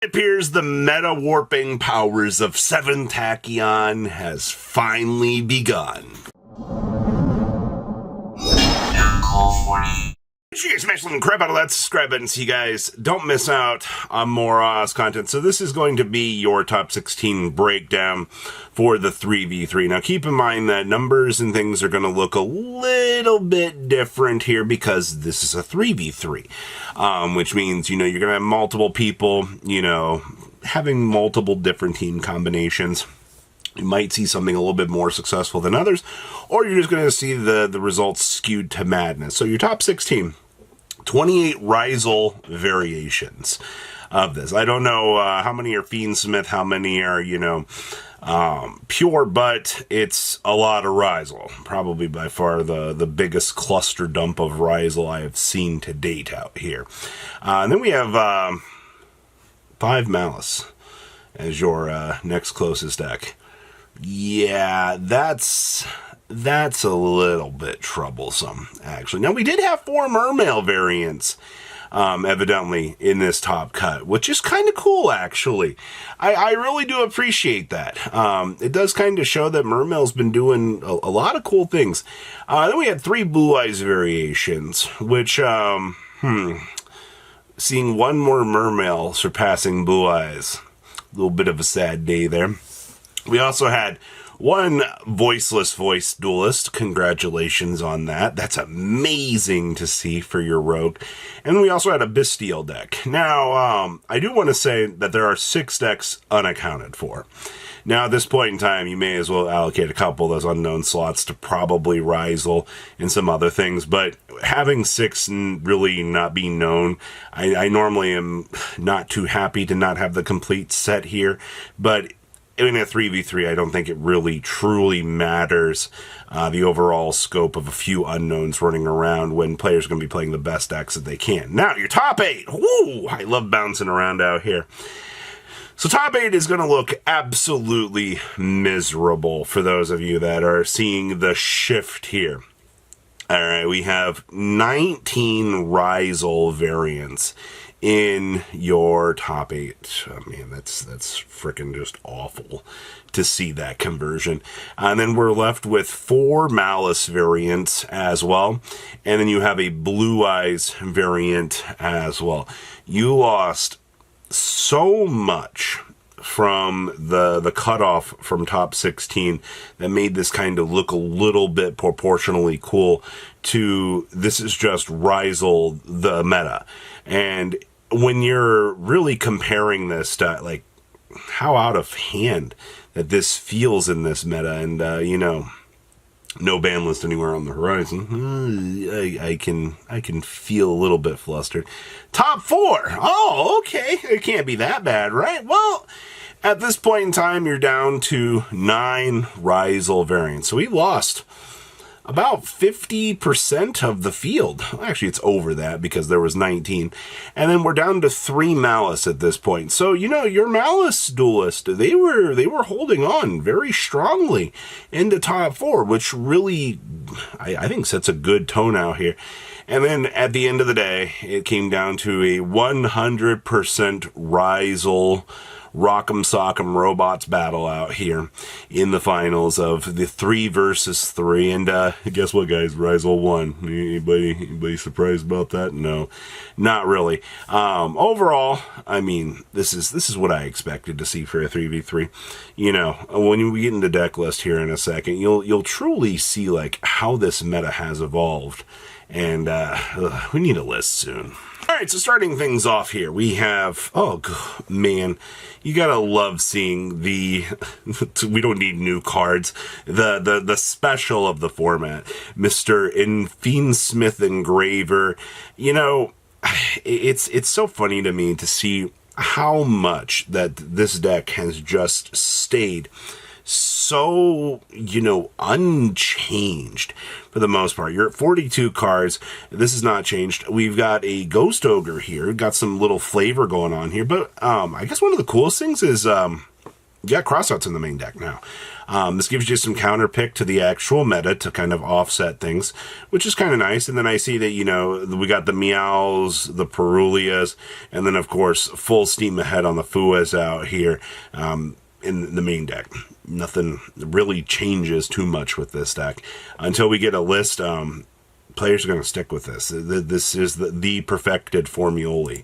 It appears the meta-warping powers of 7th Tachyon has finally begun. Make sure you smash the crap out of that subscribe button so you guys don't miss out on more content. So this is going to be your top 16 breakdown for the 3v3. Now keep in mind that numbers and things are going to look a little bit different here because this is a 3v3, which means, you're going to have multiple people, having multiple different team combinations. You might see something a little bit more successful than others, or you're just going to see the results skewed to madness. So your top 16, 28 Ryzeal variations of this. I don't know how many are Fiendsmith, how many are, pure, but it's a lot of Ryzeal. Probably by far the biggest cluster dump of Ryzeal I have seen to date out here. And then we have 5 Maliss as your next closest deck. Yeah, that's a little bit troublesome, actually. Now, we did have 4 Mermail variants, evidently, in this top cut, which is kind of cool, actually. I really do appreciate that. It does kind of show that Mermail's been doing a lot of cool things. Then we had 3 Blue Eyes variations, which, seeing one more Mermail surpassing Blue Eyes, a little bit of a sad day there. We also had 1 Voiceless Voice duelist. Congratulations on that. That's amazing to see for your rogue. And we also had a Bystial deck. Now, I do want to say that there are 6 decks unaccounted for. Now, at this point in time, you may as well allocate a couple of those unknown slots to probably Ryzeal and some other things. But having 6 and really not being known, I normally am not too happy to not have the complete set here. But in a 3v3, I don't think it really truly matters the overall scope of a few unknowns running around when players are going to be playing the best decks that they can. Now, your top 8. Woo! I love bouncing around out here. So top 8 is going to look absolutely miserable for those of you that are seeing the shift here. All right, we have 19 Ryzeal variants in your top 8. I mean, that's freaking just awful to see that conversion. And then we're left with 4 Maliss variants as well. And then you have a Blue Eyes variant as well. You lost so much from the cutoff from top 16 that made this kind of look a little bit proportionally cool to this is just Ryzeal the meta. And when you're really comparing this to, like, how out of hand that this feels in this meta, and, no ban list anywhere on the horizon, I can feel a little bit flustered. Top 4! Oh, okay. It can't be that bad, right? Well, at this point in time, you're down to 9 Ryzeal variants. So we lost about 50% of the field. Actually, it's over that because there was 19. And then we're down to 3 Maliss at this point. So, your Maliss duelist, they were holding on very strongly into top 4, which really, I think, sets a good tone out here. And then at the end of the day, it came down to a 100% Ryzeal Rock'em Sock'em Robots battle out here in the finals of the 3 versus 3. And guess what, guys? Ryzeal won. Anybody surprised about that? No, not really. Overall, I mean, this is what I expected to see for a 3v3. When we get into deck list here in a second, you'll truly see like how this meta has evolved. And we need a list soon. All right, so starting things off here, we have, oh, man, you gotta love seeing the, we don't need new cards, the special of the format, Mr. Fiendsmith Engraver. It's so funny to me to see how much that this deck has just stayed so, unchanged for the most part. You're at 42 cards. This is not changed. We've got a Ghost Ogre here. Got some little flavor going on here. But I guess one of the coolest things is you got crossouts in the main deck now. This gives you some counter pick to the actual meta to kind of offset things, which is kind of nice. And then I see that, you know, we got the Meows, the Perulias, and then, of course, full steam ahead on the Fuas out here in the main deck. Nothing really changes too much with this deck. Until we get a list, players are going to stick with this. This is the perfected Formuoli.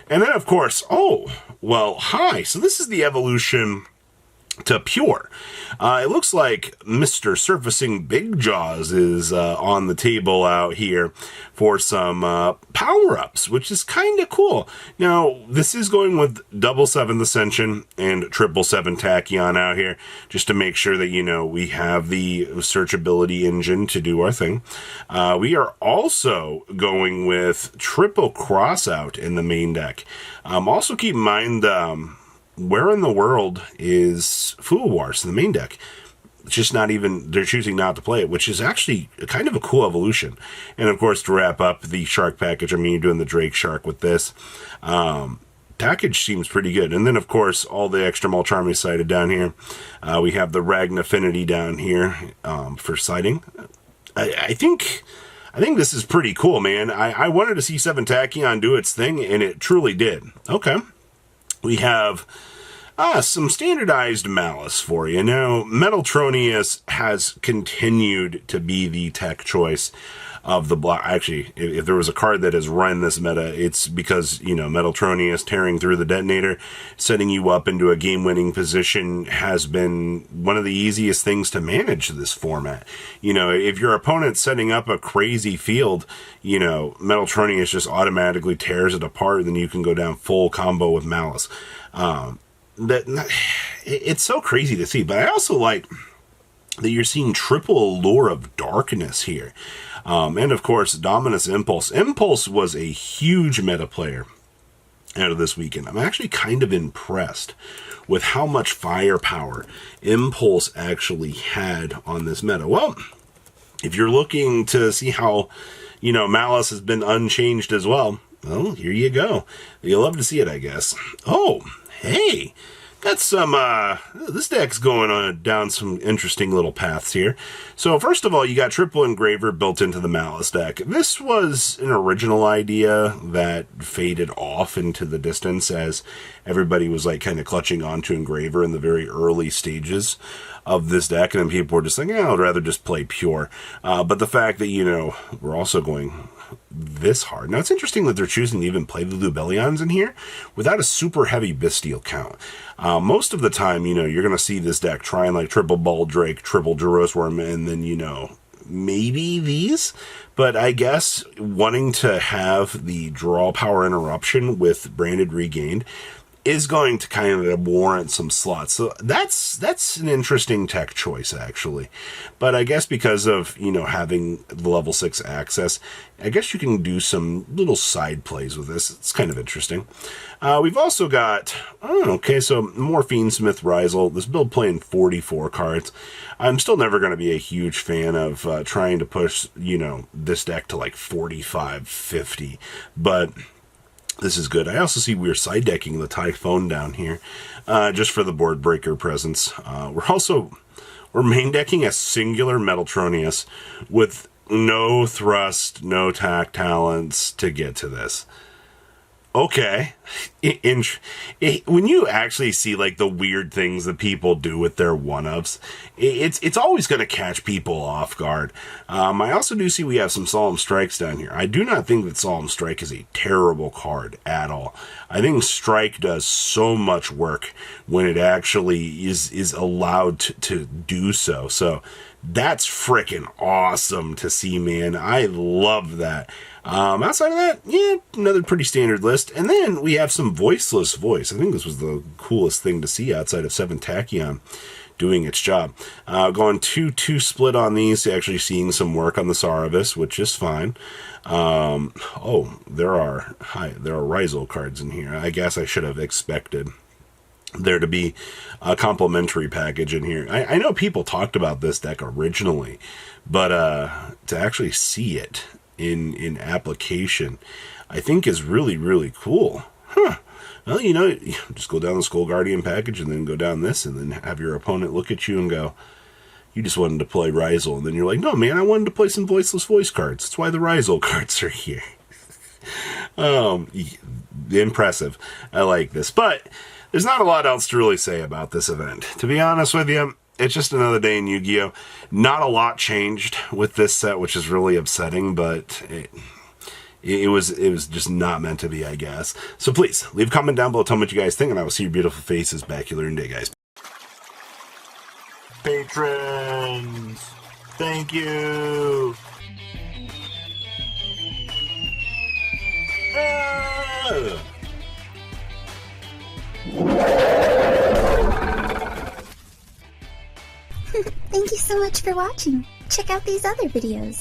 And then, of course, oh, well, hi. So this is the evolution to Pure. It looks like Mr. Surfacing Big Jaws is on the table out here for some power-ups, which is kind of cool. Now, this is going with 7/7 Ascension and 7/7 Tachyon out here, just to make sure that, you know, we have the searchability engine to do our thing. We are also going with triple crossout in the main deck. Also keep in mind, where in the world is Fuawars in the main deck? It's just not even, they're choosing not to play it, which is actually kind of a cool evolution. And of course, to wrap up the Shark package, I mean, you're doing the Drake Shark with this. Package seems pretty good. And then, of course, all the extra Mulcharmy sighted down here. We have the Ragna Affinity down here for sighting. I think this is pretty cool, man. I wanted to see 7 Tachyon do its thing, and it truly did. Okay. We have some standardized Maliss for you. Now, Metaltronius has continued to be the tech choice of the block. Actually, if there was a card that has run this meta, it's because, you know, Metaltronius tearing through the detonator, setting you up into a game-winning position has been one of the easiest things to manage this format. You know, if your opponent's setting up a crazy field, you know, Metaltronius just automatically tears it apart, and then you can go down full combo with Maliss. It's so crazy to see, but I also like that you're seeing triple Allure of Darkness here. And of course, Dominus Impulse. Impulse was a huge meta player out of this weekend. I'm actually kind of impressed with how much firepower Impulse actually had on this meta. Well, if you're looking to see how, you know, Maliss has been unchanged as well, here you go. You'll love to see it, I guess. Oh, hey, got some, this deck's going on down some interesting little paths here. So first of all, you got Triple Engraver built into the Maliss deck. This was an original idea that faded off into the distance as everybody was like kind of clutching onto Engraver in the very early stages of this deck, and then people were just like, yeah, I'd rather just play Pure. But the fact that, you know, we're also going this hard. Now, it's interesting that they're choosing to even play the Lubellions in here without a super heavy Bystial count. Most of the time, you know, you're going to see this deck trying like triple Baldrake, triple Durosworm, and then, you know, maybe these. But I guess wanting to have the draw power interruption with Branded Regained is going to kind of warrant some slots. So that's an interesting tech choice, actually. But I guess because of, you know, having the level 6 access, I guess you can do some little side plays with this. It's kind of interesting. We've also got, so more Fiendsmith Ryzeal. This build playing 44 cards. I'm still never going to be a huge fan of trying to push, you know, this deck to like 45, 50. But this is good. I also see we're side decking the Typhone down here, just for the board breaker presence. We're main decking a singular Metaltronius with no thrust, no tack talents to get to this. Okay. When you actually see like the weird things that people do with their one-ups, it's always going to catch people off guard. I also do see we have some Solemn Strikes down here. I do not think that Solemn Strike is a terrible card at all. I think Strike does so much work when it actually is allowed to do so. So that's freaking awesome to see, man. I love that. Outside of that, yeah, another pretty standard list. And then we have some Voiceless Voice. I think this was the coolest thing to see outside of 7 Tachyon doing its job. Going 2-2 split on these, actually seeing some work on the Sauravis, which is fine. There are Ryzeal cards in here. I guess I should have expected there to be a complimentary package in here. I know people talked about this deck originally, but to actually see it in application, I think is really, really cool. Well, you know, just go down the Skull Guardian package and then go down this and then have your opponent look at you and go, you just wanted to play Ryzeal. And then you're like, no, man, I wanted to play some Voiceless Voice cards. That's why the Ryzeal cards are here. Impressive. I like this. But there's not a lot else to really say about this event. To be honest with you, it's just another day in Yu-Gi-Oh! Not a lot changed with this set, which is really upsetting, but it was just not meant to be, I guess. So please, leave a comment down below, tell me what you guys think, and I will see your beautiful faces back here later in the day, guys. Patrons, thank you. Thank you so much for watching. Check out these other videos.